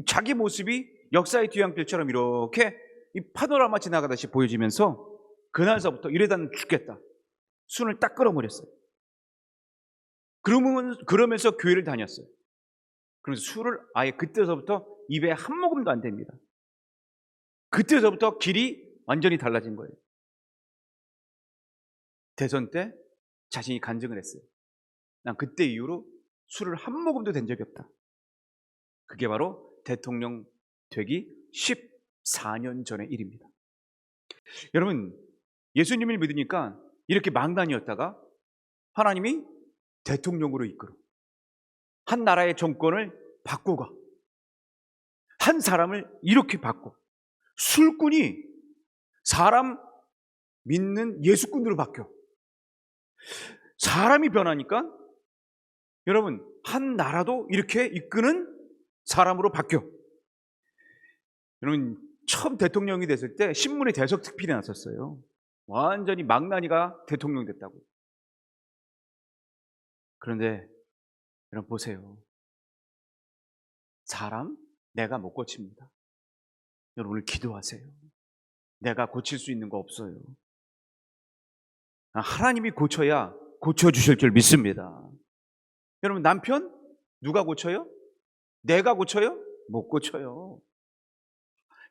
자기 모습이 역사의 뒤안길처럼 이렇게 이 파노라마 지나가듯이 보여지면서 그날서부터 이래다는 죽겠다. 순을 딱 끌어버렸어요. 그러면서 교회를 다녔어요. 그래서 술을 아예 그때서부터 입에 한 모금도 안 됩니다. 그때서부터 길이 완전히 달라진 거예요. 대선 때 자신이 간증을 했어요. 난 그때 이후로 술을 한 모금도 된 적이 없다. 그게 바로 대통령 되기 14년 전의 일입니다. 여러분, 예수님을 믿으니까 이렇게 망단이었다가 하나님이 대통령으로 이끌어 한 나라의 정권을 바꾸가 한 사람을 이렇게 바꿔 술꾼이 사람 믿는 예수꾼으로 바뀌어. 사람이 변하니까 여러분 한 나라도 이렇게 이끄는 사람으로 바뀌어. 여러분 처음 대통령이 됐을 때 신문에 대석특필이 났었어요. 완전히 망나니가 대통령 됐다고. 그런데 여러분 보세요. 사람 내가 못 고칩니다. 여러분 오늘 기도하세요. 내가 고칠 수 있는 거 없어요. 하나님이 고쳐야 고쳐주실 줄 믿습니다. 여러분, 남편 누가 고쳐요? 내가 고쳐요? 못 고쳐요.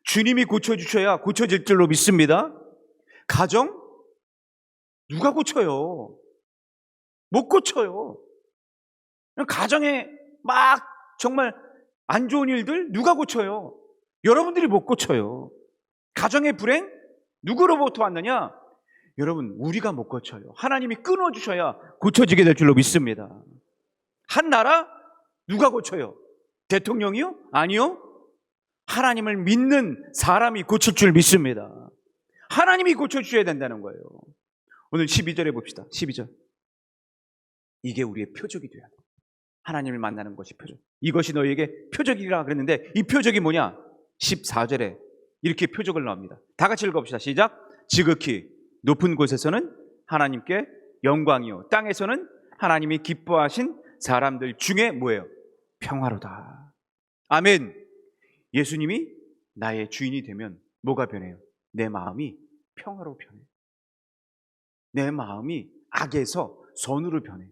주님이 고쳐주셔야 고쳐질 줄로 믿습니다. 가정 누가 고쳐요? 못 고쳐요. 가정에 막 정말 안 좋은 일들 누가 고쳐요? 여러분들이 못 고쳐요. 가정의 불행 누구로부터 왔느냐? 여러분, 우리가 못 고쳐요. 하나님이 끊어주셔야 고쳐지게 될 줄로 믿습니다. 한 나라 누가 고쳐요? 대통령이요? 아니요. 하나님을 믿는 사람이 고칠 줄 믿습니다. 하나님이 고쳐주셔야 된다는 거예요. 오늘 12절에 봅시다. 12절. 이게 우리의 표적이 돼야 돼. 하나님을 만나는 것이 표적. 이것이 너희에게 표적이라 그랬는데 이 표적이 뭐냐? 14절에 이렇게 표적을 나옵니다. 다 같이 읽어봅시다. 시작. 지극히 높은 곳에서는 하나님께 영광이요, 땅에서는 하나님이 기뻐하신 사람들 중에 뭐예요? 평화로다. 아멘. 예수님이 나의 주인이 되면 뭐가 변해요? 내 마음이 평화로 변해요. 내 마음이 악에서 선으로 변해요.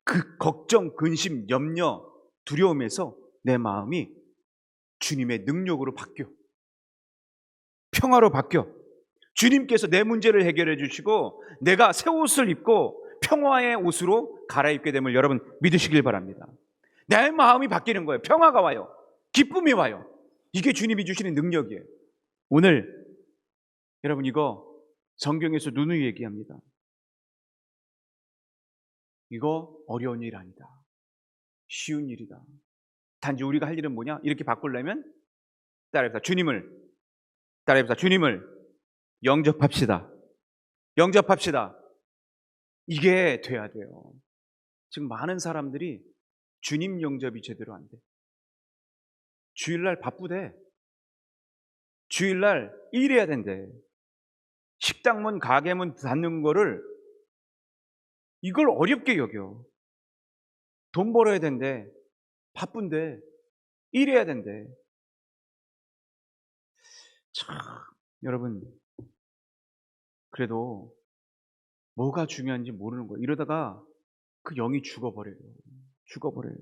그 걱정, 근심, 염려, 두려움에서 내 마음이 주님의 능력으로 바뀌어. 평화로 바뀌어. 주님께서 내 문제를 해결해 주시고 내가 새 옷을 입고 평화의 옷으로 갈아입게 됨을 여러분 믿으시길 바랍니다. 내 마음이 바뀌는 거예요. 평화가 와요. 기쁨이 와요. 이게 주님이 주시는 능력이에요. 오늘 여러분, 이거 성경에서 누누이 얘기합니다. 이거 어려운 일 아니다. 쉬운 일이다. 단지 우리가 할 일은 뭐냐? 이렇게 바꾸려면 따라해보자. 주님을 영접합시다. 영접합시다. 이게 돼야 돼요. 지금 많은 사람들이 주님 영접이 제대로 안 돼. 주일날 바쁘대. 주일날 일해야 된대. 식당 문, 가게 문 닫는 거를 이걸 어렵게 여겨. 돈 벌어야 된대. 바쁜데. 일해야 된대. 참, 여러분, 그래도 뭐가 중요한지 모르는 거예요. 이러다가 그 영이 죽어버려요. 죽어버려요.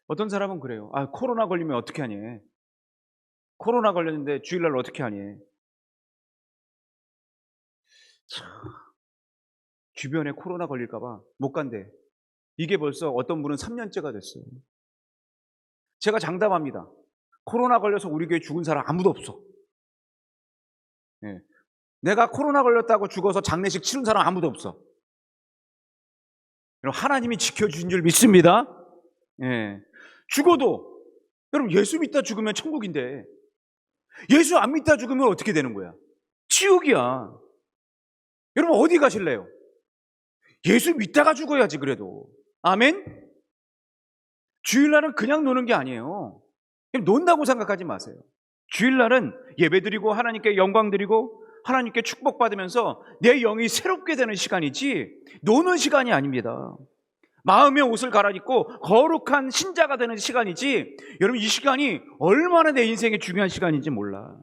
어떤 사람은 그래요. 아, 코로나 걸리면 어떻게 하니? 코로나 걸렸는데 주일날 어떻게 하니? 참, 주변에 코로나 걸릴까봐 못 간대. 이게 벌써 어떤 분은 3년째가 됐어요. 제가 장담합니다. 코로나 걸려서 우리 교회 죽은 사람 아무도 없어. 네. 내가 코로나 걸렸다고 죽어서 장례식 치른 사람 아무도 없어. 여러분, 하나님이 지켜주신 줄 믿습니다. 네. 죽어도 여러분, 예수 믿다 죽으면 천국인데 예수 안 믿다 죽으면 어떻게 되는 거야? 지옥이야. 여러분, 어디 가실래요? 예수 믿다가 죽어야지. 그래도 아멘. 주일날은 그냥 노는 게 아니에요. 논다고 생각하지 마세요. 주일날은 예배드리고 하나님께 영광드리고 하나님께 축복받으면서 내 영이 새롭게 되는 시간이지 노는 시간이 아닙니다. 마음의 옷을 갈아입고 거룩한 신자가 되는 시간이지, 여러분, 이 시간이 얼마나 내 인생에 중요한 시간인지 몰라.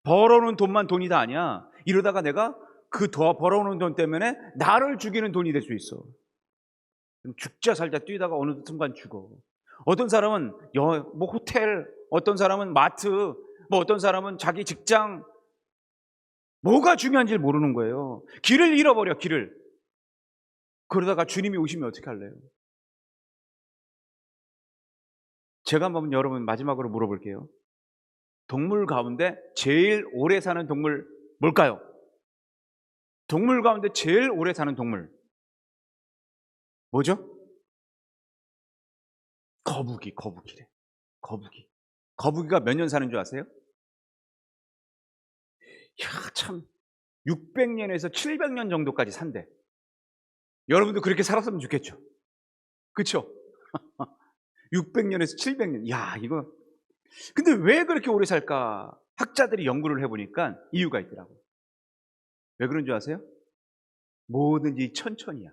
벌어오는 돈만 돈이 다 아니야. 이러다가 내가 그 더 벌어오는 돈 때문에 나를 죽이는 돈이 될 수 있어. 죽자 살자 뛰다가 어느 순간 죽어. 어떤 사람은 뭐 호텔, 어떤 사람은 마트, 뭐 어떤 사람은 자기 직장, 뭐가 중요한지 모르는 거예요. 길을 잃어버려, 길을. 그러다가 주님이 오시면 어떻게 할래요? 제가 한번 여러분 마지막으로 물어볼게요. 동물 가운데 제일 오래 사는 동물 뭘까요? 동물 가운데 제일 오래 사는 동물 뭐죠? 거북이래. 거북이가 몇 년 사는 줄 아세요? 이야, 참 600년에서 700년 정도까지 산대. 여러분도 그렇게 살았으면 좋겠죠? 그렇죠? 600년에서 700년. 야, 이거. 근데 왜 그렇게 오래 살까? 학자들이 연구를 해보니까 이유가 있더라고요. 왜 그런 줄 아세요? 뭐든지 천천히야.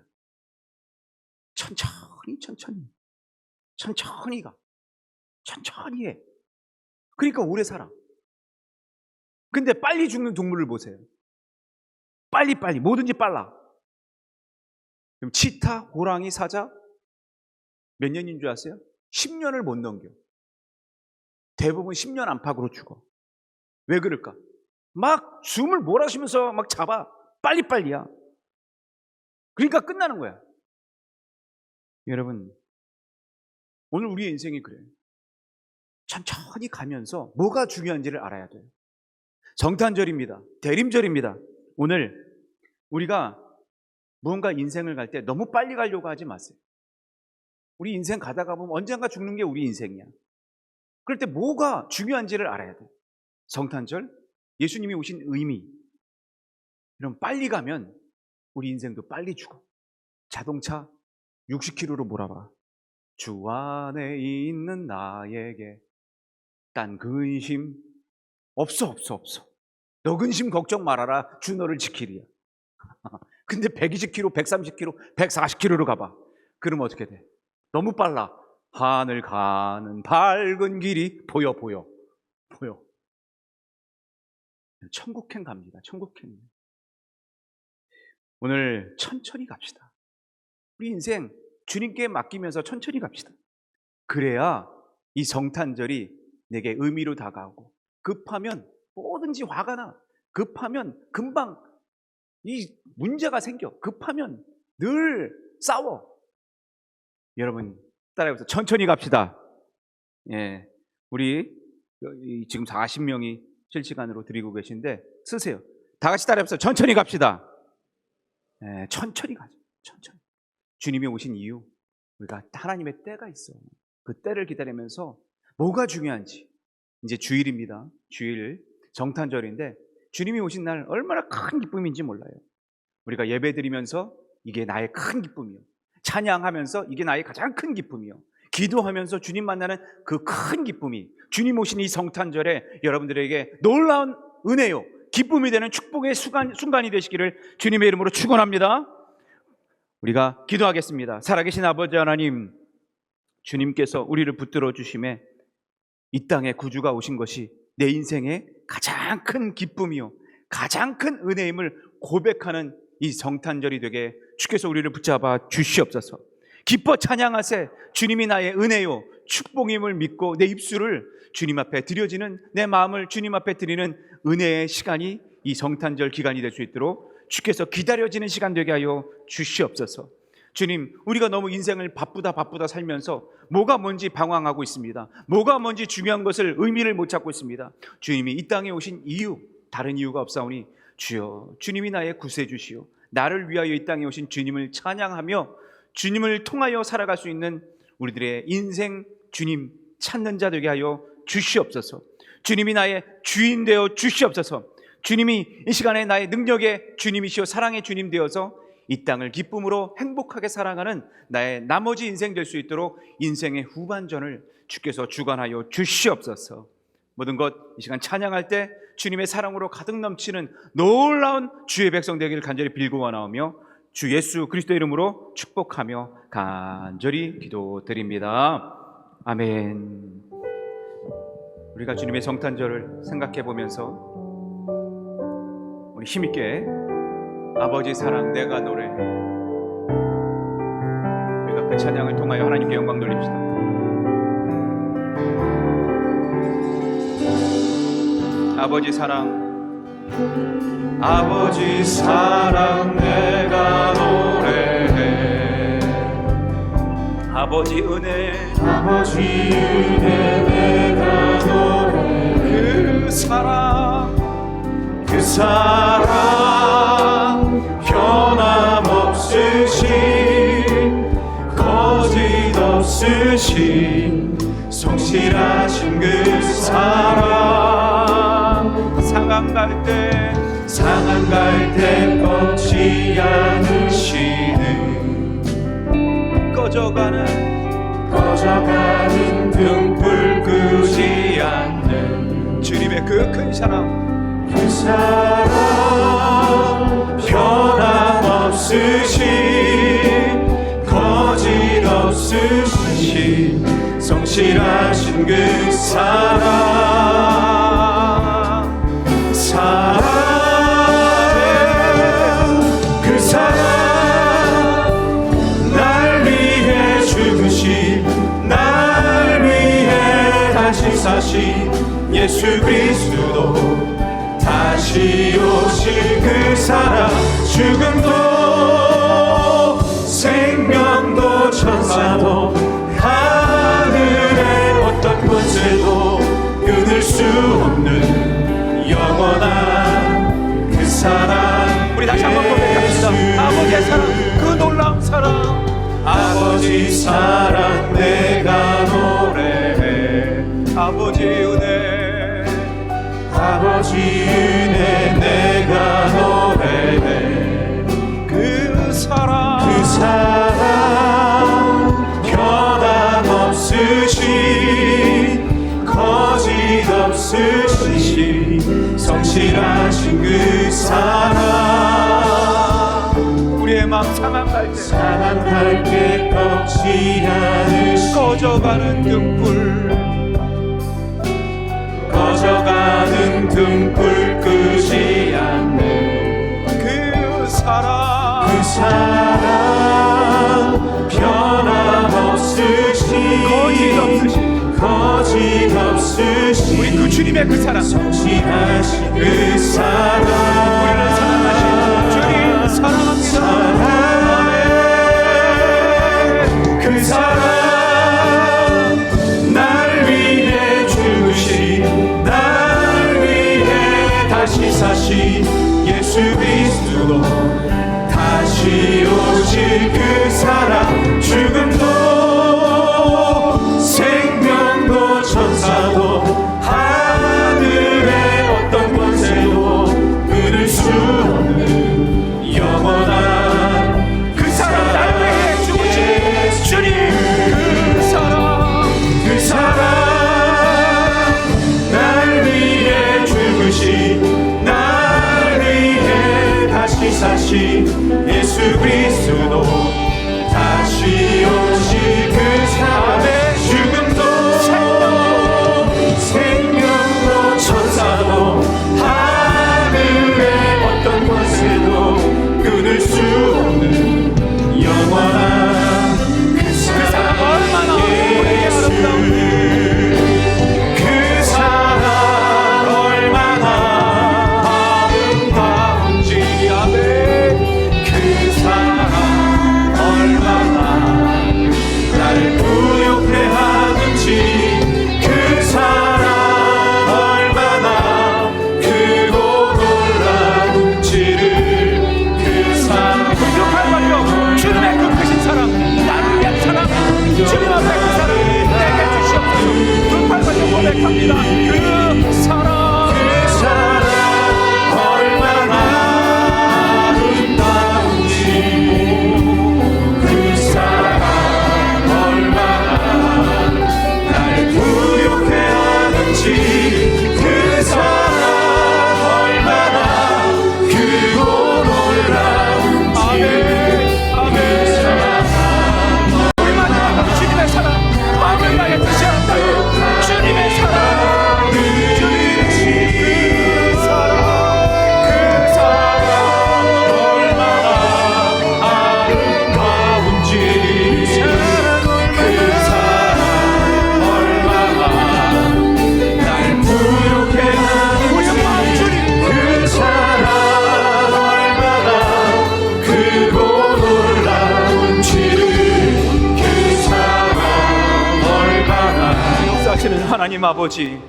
천천히 가. 천천히 해. 그러니까 오래 살아. 근데 빨리 죽는 동물을 보세요. 빨리 뭐든지 빨라. 지금 치타, 호랑이, 사자 몇 년인 줄 아세요? 10년을 못 넘겨. 대부분 10년 안팎으로 죽어. 왜 그럴까? 막 숨을 몰아쉬면서 막 잡아. 빨리빨리야. 그러니까 끝나는 거야. 여러분, 오늘 우리의 인생이 그래요. 천천히 가면서 뭐가 중요한지를 알아야 돼요. 성탄절입니다. 대림절입니다. 오늘 우리가 무언가 인생을 갈 때 너무 빨리 가려고 하지 마세요. 우리 인생 가다가 보면 언젠가 죽는 게 우리 인생이야. 그럴 때 뭐가 중요한지를 알아야 돼요. 성탄절, 예수님이 오신 의미. 이런 빨리 가면 우리 인생도 빨리 죽어. 자동차 60km로 몰아봐. 주 안에 있는 나에게 딴 근심 없어. 너 근심 걱정 말아라. 주 너를 지키리야. 근데 120km, 130km, 140km로 가봐. 그럼 어떻게 돼? 너무 빨라. 하늘 가는 밝은 길이 보여. 천국행 갑니다. 천국행. 오늘 천천히 갑시다. 우리 인생 주님께 맡기면서 천천히 갑시다. 그래야 이 성탄절이 내게 의미로 다가오고, 급하면 뭐든지 화가 나. 급하면 금방 이 문제가 생겨. 급하면 늘 싸워. 여러분 따라해보세요. 천천히 갑시다. 예, 우리 지금 40명이 실시간으로 드리고 계신데 쓰세요. 다 같이 따라해보세요. 천천히 갑시다. 예, 천천히 가죠. 천천히. 주님이 오신 이유, 우리가 하나님의 때가 있어. 그 때를 기다리면서 뭐가 중요한지. 이제 주일입니다. 주일 정탄절인데 주님이 오신 날 얼마나 큰 기쁨인지 몰라요. 우리가 예배 드리면서 이게 나의 큰 기쁨이요, 찬양하면서 이게 나의 가장 큰 기쁨이요, 기도하면서 주님 만나는 그 큰 기쁨이 주님 오신 이 성탄절에 여러분들에게 놀라운 은혜요, 기쁨이 되는 축복의 순간이 되시기를 주님의 이름으로 축원합니다. 우리가 기도하겠습니다. 살아계신 아버지 하나님, 주님께서 우리를 붙들어 주심에 이 땅에 구주가 오신 것이 내 인생의 가장 큰 기쁨이요, 가장 큰 은혜임을 고백하는 이 성탄절이 되게 주께서 우리를 붙잡아 주시옵소서. 기뻐 찬양하세. 주님이 나의 은혜요 축복임을 믿고 내 입술을 주님 앞에 드려지는, 내 마음을 주님 앞에 드리는 은혜의 시간이 이 성탄절 기간이 될 수 있도록 주께서 기다려지는 시간 되게 하여 주시옵소서. 주님, 우리가 너무 인생을 바쁘다 살면서 뭐가 뭔지 방황하고 있습니다. 뭐가 뭔지 중요한 것을 의미를 못 찾고 있습니다. 주님이 이 땅에 오신 이유, 다른 이유가 없사오니 주여, 주님이 나의 구세주시오, 나를 위하여 이 땅에 오신 주님을 찬양하며 주님을 통하여 살아갈 수 있는 우리들의 인생 주님 찾는 자 되게 하여 주시옵소서. 주님이 나의 주인 되어 주시옵소서. 주님이 이 시간에 나의 능력의 주님이시오, 사랑의 주님 되어서 이 땅을 기쁨으로 행복하게 살아가는 나의 나머지 인생 될 수 있도록 인생의 후반전을 주께서 주관하여 주시옵소서. 모든 것 이 시간 찬양할 때 주님의 사랑으로 가득 넘치는 놀라운 주의 백성 되기를 간절히 빌고 원하오며 주 예수 그리스도 이름으로 축복하며 간절히 기도드립니다. 아멘. 우리가 주님의 성탄절을 생각해 보면서 우리 힘있게 아버지 사랑 내가 노래해, 우리가 그 찬양을 통하여 하나님께 영광 돌립시다. 아버지 사랑, 아버지 사랑 내가 노래해, 아버지 은혜, 아버지 은혜 내가 노래해, 그 사랑 변함없으신, 거짓없으신 성실하신 그 사랑, 상한 갈 때 꺾지 않으시는, 꺼져가는 등불 끄지 않는 주님의 그 큰 사랑, 그 사랑 변함없으신, 거짓없으신 성실하신 그 사랑, 그 사랑 예수 그리스도 다시 오실 그 사랑 죽음도 생명도 천사도 하늘의 어떤 권세도 끊을 수 없는 영원한 그 사랑 우리 다시 한번 고백합시다. 아버지의 사랑, 그 놀라운 사랑. 아버지 사랑 내가 노래해 아버지의 은혜, 아버지 은혜 내가 노래해 그 사랑, 그 사랑 변함없으신 거짓 없으신 성실하신 그 사랑 우리의 마음 상함할 때 사랑할 게 꺾지 않으신 꺼져가는 등불, 꺼져가는 등불 끄지 않는 그 사랑, 그 사랑 변함없으신 거짓 없으신 우리 그 주님의 그 사랑, 성실하신 그 우리를 사랑 사랑하신 주님 사랑합니다. 그 사랑 날 위해 죽으신 날 위해 다시 사신 예수 그리스도 다시 오실 그 사랑 죽음도 생명도 천사도 하늘의 어떤 권세도 끊을 수 없는 영원한 그 사랑, 날 위해 죽으신 주님 그 사랑, 그 사랑 날 위해 죽으신 날 위해 다시 사신 예수 그리스도 다시 오실 그 사랑 죽음도 생명도 천사도 하늘의 어떤 권세도 끊을 수 없는 영원한 그 사랑 얼마나 우리에게 아름다운지, 그 사랑 얼마나 아름다운지 아멘 그 사랑 얼마나 나를 부욕해 하는지 그 사랑 얼마나 크고 놀라운지를 그 사랑 부족할 말이요 주님의 그 크신 사랑, 나를 위한 사랑, 주님 앞에 그 사랑 내게 주시옵소서. 불팔 말려 고백합니다. 그 사랑, 그 사랑 얼마나 아름다운지 그 사랑 얼마나 날 부욕해 하는지 그 사랑 얼마나 크고 놀라운지 아멘. 우리 마지막으로 주님의 사랑 마음을 다해 뜻이 않다요 주님의 사랑, 주님 그 사랑, 그 사랑 얼마나 아름다운지 그 사랑 얼마나 날 부욕해 하는지 그 사랑 얼마나 크고 놀라운지를 그 사랑 얼마나 역사하시는 하나님 아버지,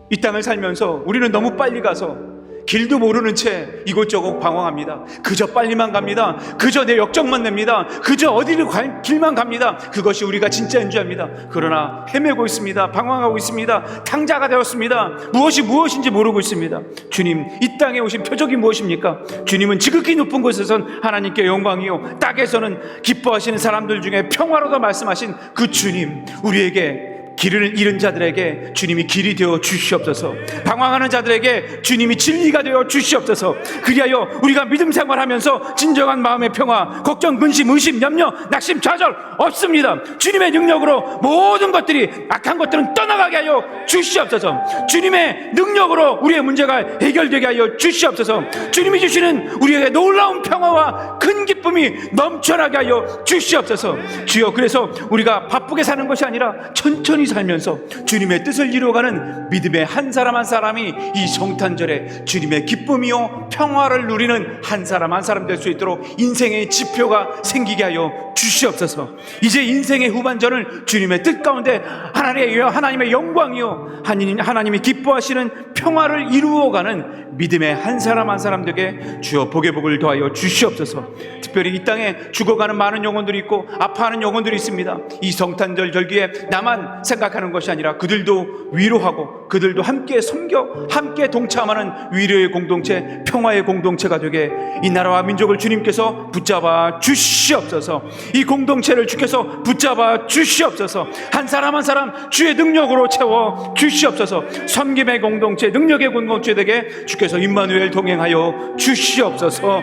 이 땅을 살면서 우리는 너무 빨리 가서 길도 모르는 채 이곳저곳 방황합니다. 그저 빨리만 갑니다. 그저 내 역정만 냅니다. 그저 어디를 길만 갑니다. 그것이 우리가 진짜인 줄 압니다. 그러나 헤매고 있습니다. 방황하고 있습니다. 탕자가 되었습니다. 무엇이 무엇인지 모르고 있습니다. 주님, 이 땅에 오신 표적이 무엇입니까? 주님은 지극히 높은 곳에선 하나님께 영광이요, 땅에서는 기뻐하시는 사람들 중에 평화로다 말씀하신 그 주님, 우리에게 길을 잃은 자들에게 주님이 길이 되어 주시옵소서. 방황하는 자들에게 주님이 진리가 되어 주시옵소서. 그리하여 우리가 믿음 생활하면서 진정한 마음의 평화, 걱정, 근심, 의심, 염려, 낙심, 좌절 없습니다. 주님의 능력으로 모든 것들이, 악한 것들은 떠나가게 하여 주시옵소서. 주님의 능력으로 우리의 문제가 해결되게 하여 주시옵소서. 주님이 주시는 우리에게 놀라운 평화와 큰 기쁨이 넘쳐나게 하여 주시옵소서. 주여, 그래서 우리가 바쁘게 사는 것이 아니라 천천히 살면서 주님의 뜻을 이루어가는 믿음의 한 사람 한 사람이 이 성탄절에 주님의 기쁨이요 평화를 누리는 한 사람 한 사람 될 수 있도록 인생의 지표가 생기게 하여 주시옵소서. 이제 인생의 후반전을 주님의 뜻 가운데 하나님의 영광이요 하나님이 기뻐하시는 평화를 이루어가는 믿음의 한 사람 한 사람 되게 주여 복의 복을 더하여 주시옵소서. 특별히 이 땅에 죽어가는 많은 영혼들이 있고 아파하는 영혼들이 있습니다. 이 성탄절 절기에 나만 생각하는 것이 아니라 그들도 위로하고 그들도 함께 섬겨 함께 동참하는 위로의 공동체, 평화의 공동체가 되게 이 나라와 민족을 주님께서 붙잡아 주시옵소서. 이 공동체를 주께서 붙잡아 주시옵소서. 한 사람 한 사람 주의 능력으로 채워 주시옵소서. 섬김의 공동체, 능력의 공동체 되게 주께서 임마누엘 동행하여 주시옵소서.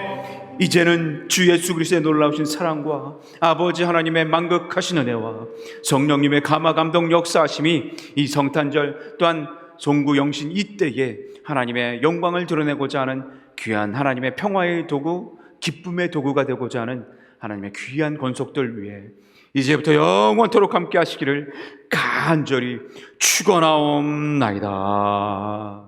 이제는 주 예수 그리스도의 놀라우신 사랑과 아버지 하나님의 만극하신 은혜와 성령님의 감화 감동 역사하심이 이 성탄절 또한 종구 영신 이때에 하나님의 영광을 드러내고자 하는 귀한 하나님의 평화의 도구, 기쁨의 도구가 되고자 하는 하나님의 귀한 권속들 위해 이제부터 영원토록 함께 하시기를 간절히 축원하옵나이다.